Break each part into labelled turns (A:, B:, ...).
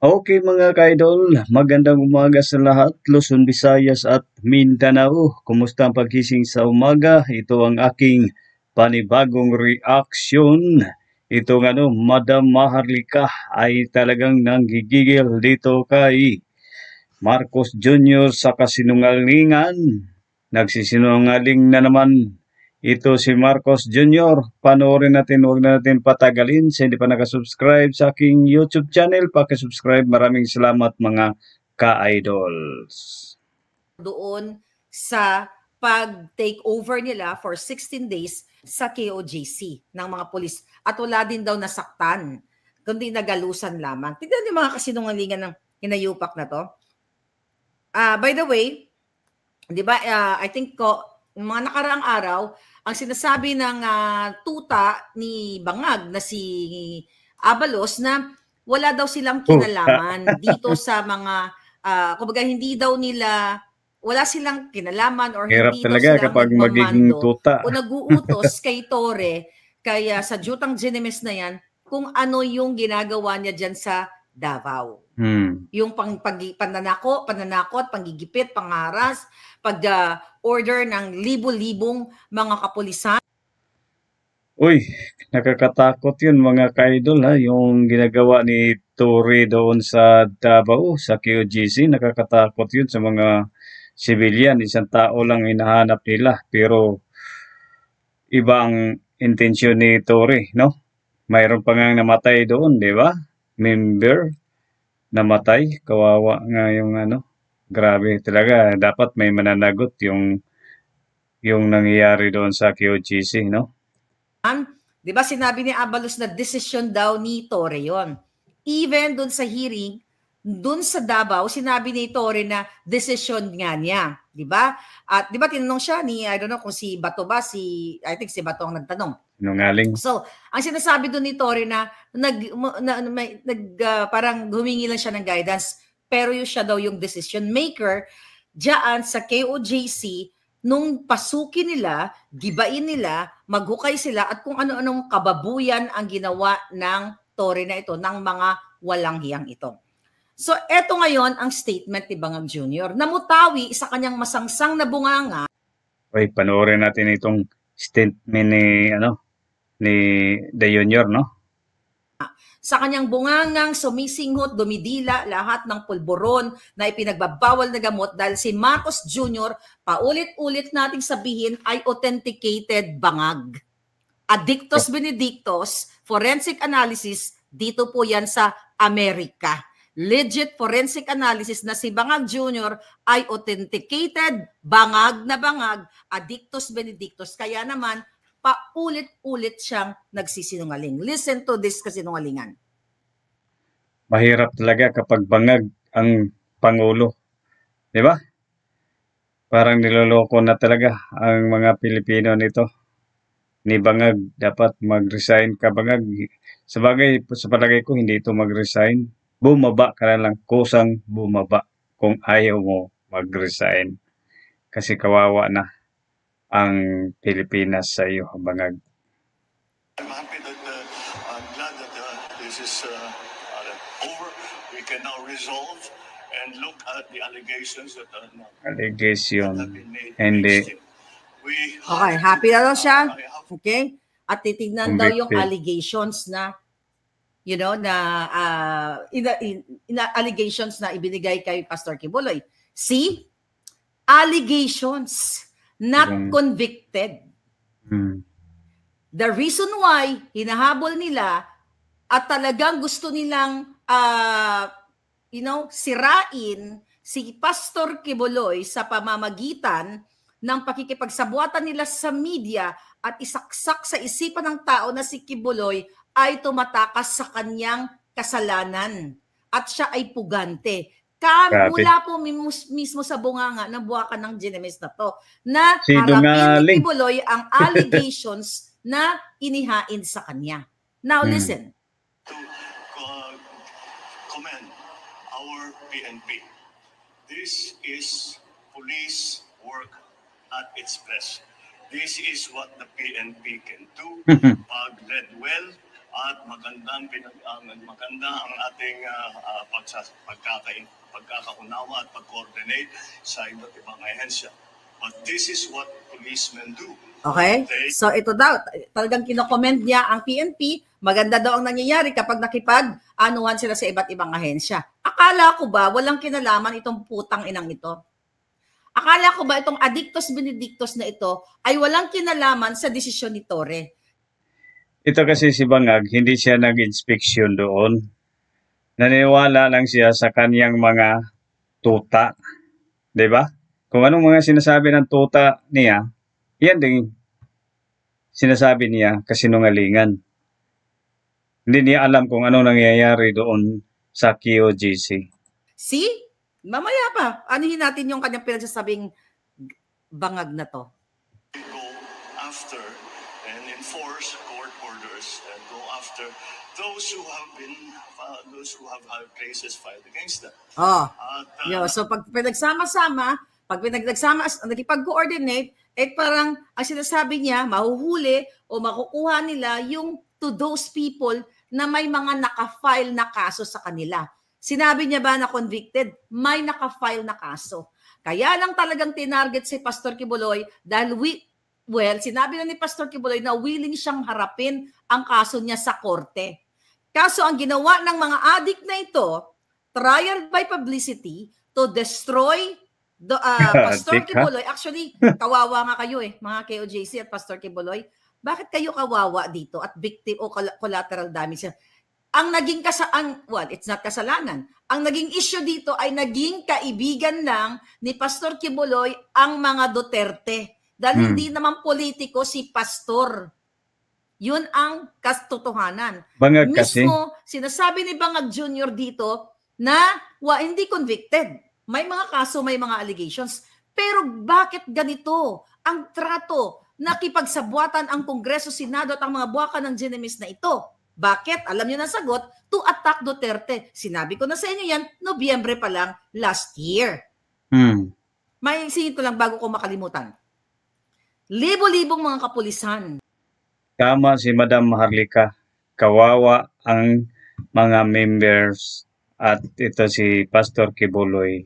A: Okay mga ka-idol, magandang umaga sa lahat, Luzon, Visayas at Mindanao. Kumusta ang pagkising sa umaga? Ito ang aking panibagong reaction. Itong Madam Maharlika ay talagang nanggigigil dito kay Marcos Jr. sa kasinungalingan. Nagsisinungaling na naman ito si Marcos Jr. Panoorin natin, huwag na natin patagalin. Sa hindi pa nakasubscribe sa aking YouTube channel, pakisubscribe. Maraming salamat mga ka-idols.
B: Doon sa pag-take over nila for 16 days sa KOJC ng mga polis. At wala din daw nasaktan, kundi nagalusan lamang. Tignan niyo mga kasinungalingan ng hinayupak na to. By the way, di ba, I think mga nakaraang araw, ang sinasabi ng tuta ni Bangag na si Abalos na wala daw silang kinalaman dito sa mga, kumbaga hindi daw nila, wala silang kinalaman or
A: Hirap
B: hindi daw
A: talaga
B: sila
A: kapag magiging tuta
B: o nag-uutos kay Torre, kaya sa Jutang Ginemes na yan, kung ano yung ginagawa niya dyan sa Davao. Yung pananakot, panggigipit, pangharas, pag-order ng libo-libong mga kapulisan.
A: Uy, nakakatakot yun mga ka-idol ha, yung ginagawa ni Torre doon sa Davao, sa QGC, nakakatakot yun sa mga civilian, isang tao lang hinahanap nila, pero ibang intensyon ni Torre, no? Mayroon pa nga namatay doon, di ba? Member namatay, kawawa nga yung grabe talaga, dapat may mananagot yung nangyayari doon sa QGC, no?
B: Di ba sinabi ni Abalos na desisyon daw ni Torre yon. Even doon sa hearing, doon sa Davao, sinabi ni Torre na desisyon nga niya. Di ba? At di ba tinanong siya ni, I don't know kung si Bato ba, I think si Bato ang nagtanong.
A: Nungaling.
B: So, ang sinasabi doon ni Torre na parang humingi lang siya ng guidance, pero siya daw yung decision maker diyan sa KOJC nung pasukin nila, gibain nila, maghukay sila at kung ano-anong kababuyan ang ginawa ng Torre na ito, ng mga walang hiyang ito. So, eto ngayon ang statement ni Bangag Jr. Namutawi sa kanyang masangsang na bunganga.
A: Okay, panoorin natin itong statement ni De Junior, no?
B: Sa kanyang bungangang sumisinghot, dumidila lahat ng pulburon na ipinagbabawal na gamot dahil si Marcos Jr., paulit-ulit nating sabihin, ay authenticated bangag. Addictus Benedictus, forensic analysis, dito po yan sa Amerika. Legit forensic analysis na si Bangag Jr. ay authenticated bangag na bangag, Addictus Benedictus. Kaya naman, paulit-ulit siyang nagsisinungaling. Listen to this kasinungalingan.
A: Mahirap talaga kapag bangag ang Pangulo. Di ba? Parang niloloko na talaga ang mga Pilipino nito. Ni Bangag, dapat mag-resign ka Bangag. Sabagay, sa palagay ko, hindi ito mag-resign. Bumaba ka na lang, kusang bumaba kung ayaw mo mag-resign. Kasi kawawa na ang Pilipinas sa iyo, Bangag.
C: I'm happy that I'm glad that this is over. We can now resolve and look at the allegations that have been made against him.
B: Okay, happy na daw siya. Okay? At titignan daw yung allegations na allegations na ibinigay kay Pastor Quiboloy. See? Allegations, not convicted. The reason why hinahabol nila at talagang gusto nilang sirain si Pastor Quiboloy sa pamamagitan ng pakikipagsabuatan nila sa media at isaksak sa isipan ng tao na si Quiboloy ay tumatakas sa kanyang kasalanan at siya ay pugante. Mula po mismo sa bunganga ng buwakan ng Ginemes na to, na harapin ni Quiboloy ang allegations na inihain sa kanya. Now listen.
C: To commend our PNP. This is police work at its best. This is what the PNP can do. Pag led well, at maganda ang ating pagkakaunawa at pag-coordinate sa iba't ibang ahensya. But this is what policemen do.
B: Okay? So ito daw, talagang kino-comment niya ang PNP, maganda daw ang nangyayari kapag nakipag-anuhan sila sa iba't ibang ahensya. Akala ko ba walang kinalaman itong putang inang ito? Akala ko ba itong Addictus Benedictus na ito ay walang kinalaman sa desisyon ni Torre?
A: Ito kasi si Bangag, hindi siya nag-inspeksyon doon. Naniwala lang siya sa kanyang mga tuta. 'Di ba? Kung anong mga sinasabi ng tuta niya, yan din sinasabi niya kasinungalingan. Hindi niya alam kung ano nangyayari doon sa KOJC.
B: See? Mamaya pa. Anuhin natin yung kanyang pinagsasabing bangag na to.
C: Go after and enforce court orders and go after those who have had cases filed against them.
B: Oh. So pag pinagsama-sama, nakipag-coordinate, parang ang sinasabi niya, mahuhuli o makukuha nila yung to those people na may mga naka-file na kaso sa kanila. Sinabi niya ba na convicted? May naka-file na kaso. Kaya lang talagang tinarget si Pastor Kibuloy dahil sinabi na ni Pastor Kibuloy na willing siyang harapin ang kaso niya sa korte. Kaso ang ginawa ng mga addict na ito, trial by publicity to destroy Pastor Kibuloy. Actually, kawawa nga kayo mga KOJC at Pastor Kibuloy. Bakit kayo kawawa dito at victim o collateral damage? Ang naging it's not kasalanan. Ang naging issue dito ay naging kaibigan lang ni Pastor Kibuloy ang mga Duterte. Dahil hindi naman politiko si Pastor. Yun ang katotohanan.
A: Bangag
B: Mismo,
A: kasi
B: sinasabi ni Bangag Jr. dito na hindi convicted. May mga kaso, may mga allegations. Pero bakit ganito ang trato na kipagsabwatan ang Kongreso, Senado at ang mga buwaka ng Genemis na ito? Bakit? Alam niyo na sagot, to attack Duterte. Sinabi ko na sa inyo yan, Nobyembre pa lang last year. May singit ko lang bago ko makalimutan. Libo-libong mga kapulisan.
A: Tama si Madam Maharlika. Kawawa ang mga members at ito si Pastor Kibuloy.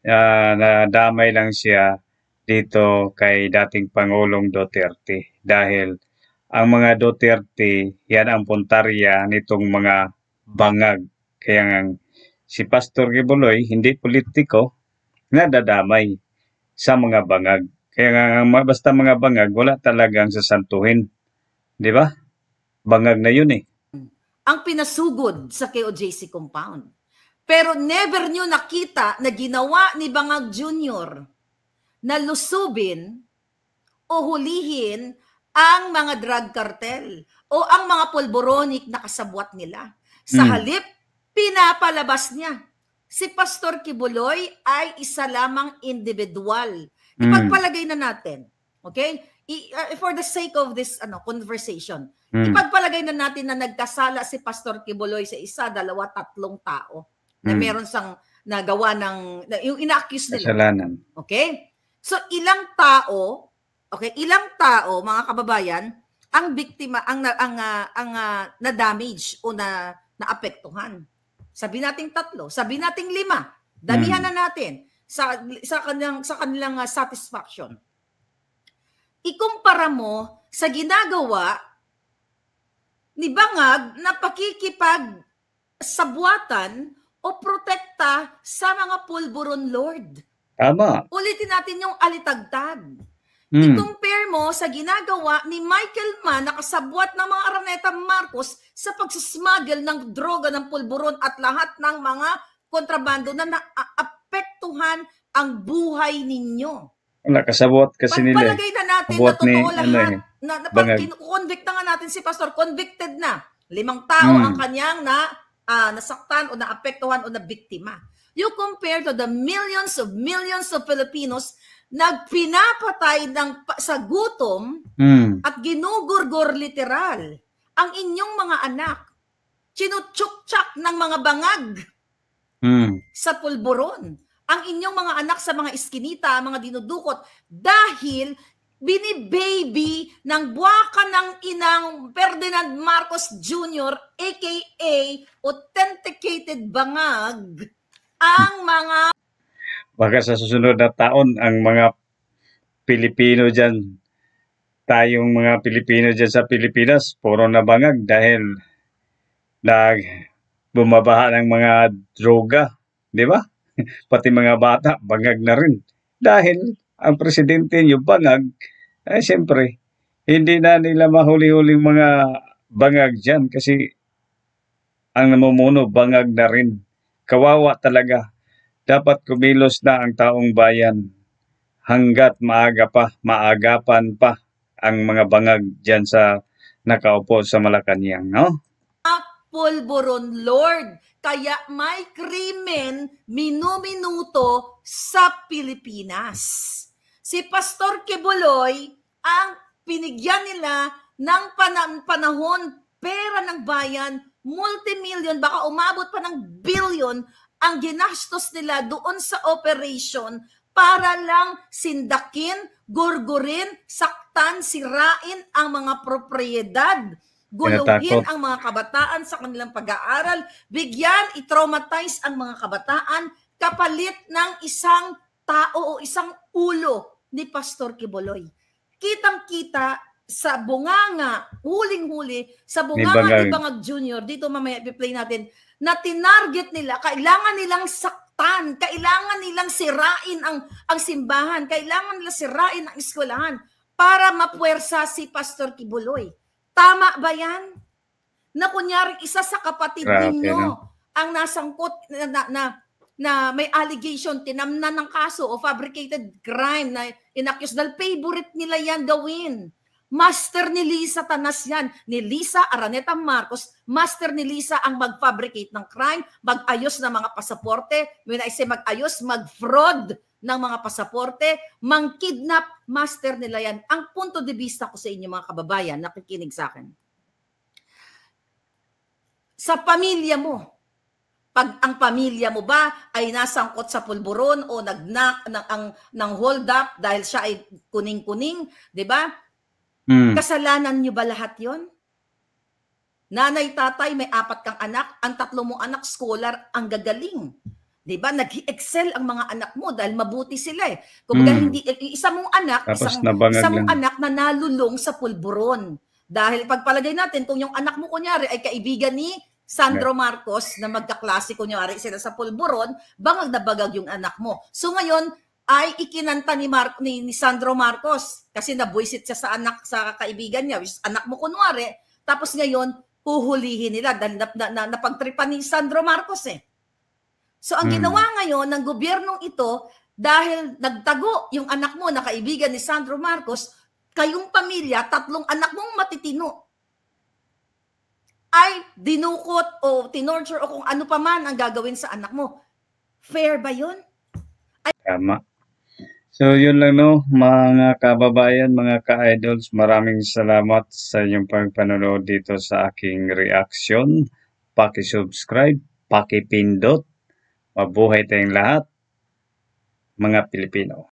A: Nadamay lang siya dito kay dating Pangulong Duterte dahil ang mga Duterte, yan ang puntarya nitong mga bangag. Kaya nga si Pastor Kibuloy, hindi politiko, nadadamay sa mga bangag. Kaya nga basta mga bangag, wala talagang sasantuhin. Di ba? Bangag na yun
B: Ang pinasugod sa KOJC compound. Pero never nyo nakita na ginawa ni Bangag Jr. na lusubin o hulihin ang mga drug cartel o ang mga polboronic na kasabwat nila. Sa halip, pinapalabas niya. Si Pastor Kibuloy ay isa lamang individual. Ipagpalagay na natin. Okay? For the sake of this conversation, ipagpalagay na natin na nagkasala si Pastor Kibuloy sa 1, 2, 3 tao na meron sang nagawa ng yung ina-accuse nila.
A: Kasalanan.
B: Okay? So ilang tao, mga kababayan, ang biktima, ang na-damage o na-apektuhan. Sabi nating 3, sabi nating 5. Damihan na natin sa kanilang satisfaction. Ikumpara mo sa ginagawa ni Bangag na pakikipag-sabwatan o protekta sa mga pulburon lord.
A: Tama.
B: Ulitin natin yung alitagtag. I-compare mo sa ginagawa ni Michael Mann na kasabwat ng mga Araneta Marcos sa pagsismuggle ng droga ng pulburon at lahat ng mga kontrabando na naapektuhan ang buhay ninyo.
A: Wala, kasabot kasi nila.
B: Pagpalagay na natin na totoo lahat. Convict na nga natin si Pastor. Convicted na. 5 tao ang kanyang nasaktan o naapektuhan o nabiktima. You compare to the millions of Filipinos nagpinapatay sa gutom at ginugurgor literal ang inyong mga anak. Chinutsuk-tsak ng mga bangag sa pulburon. Ang inyong mga anak sa mga iskinita, mga dinudukot, dahil binibaby ng buwaka ng inang Ferdinand Marcos Jr. aka authenticated bangag ang mga
A: Baka sa susunod na taon ang mga Pilipino dyan, tayong mga Pilipino dyan sa Pilipinas, puro na bangag dahil bumabaha ng mga droga, di ba? Pati mga bata, bangag na rin. Dahil ang presidente nyo bangag, ay siyempre, hindi na nila mahuli-huling mga bangag dyan kasi ang namumuno bangag na rin. Kawawa talaga. Dapat kumilos na ang taong bayan hanggat maagapan pa ang mga bangag dyan sa nakaupo sa Malacanang, no?
B: pulburon, Lord. Kaya may krimen minuminuto sa Pilipinas. Si Pastor Kibuloy, ang pinigyan nila ng panahon, pera ng bayan, multimillion, baka umabot pa ng billion, ang ginastos nila doon sa operation para lang sindakin, gurgurin, saktan, sirain ang mga propriedad, guluhin ang mga kabataan sa kanilang pag-aaral, bigyan, i-traumatize ang mga kabataan, kapalit ng isang tao o isang ulo ni Pastor Kibuloy. Kitang-kita sa bunganga, huling-huli, sa bunganga ni Bangag Jr., dito mamaya i-play natin, na tinarget nila, kailangan nilang saktan, kailangan nilang sirain ang simbahan, kailangan nilang sirain ang eskwelahan para mapuwersa si Pastor Kibuloy. Tama ba yan? Na kunyari isa sa kapatid ninyo ang nasangkot na may allegation, tinamnan ng kaso o fabricated crime na inaccuse dahil favorite nila yan gawin. Master ni Lisa Tanas yan, ni Lisa Araneta Marcos, master ni Lisa ang mag-fabricate ng crime, mag-ayos ng mga pasaporte, when I say mag-ayos, mag-fraud ng mga pasaporte, mang-kidnap, master nila yan. Ang punto de vista ko sa inyo mga kababayan, nakikinig sa akin. Sa pamilya mo, pag ang pamilya mo ba ay nasangkot sa pulburon o nag-knock ng hold up dahil siya ay kuning-kuning, di ba? Kasalanan nyo ba lahat yon? Nanay, tatay, may 4 kang anak, ang 3 mong anak, scholar, ang gagaling. Diba? Nag-excel ang mga anak mo dahil mabuti sila eh. Kung hindi, isa mong anak, isa mong anak na nalulong sa pulburon. Dahil pagpalagay natin, kung yung anak mo kunyari ay kaibigan ni Sandro Marcos na magkaklase kunyari sila sa pulburon, bangag na bagag yung anak mo. So ngayon, ay ikinanta ni Sandro Marcos kasi nabuisit siya sa kaibigan niya, anak mo kunwari, tapos ngayon huhulihin nila dahil napagtripan ni Sandro Marcos eh. So ang ginawa ngayon ng gobyernong ito, dahil nagtago yung anak mo na kaibigan ni Sandro Marcos, kayong pamilya, 3 anak mong matitino ay dinukot o tinorture o kung ano pa man ang gagawin sa anak mo. Fair ba yun?
A: Tama. So yun lang no, mga kababayan, mga ka-idols, maraming salamat sa inyong pagpanonood dito sa aking reaction. Paki-subscribe, paki-pindot. Mabuhay tayong lahat, mga Pilipino.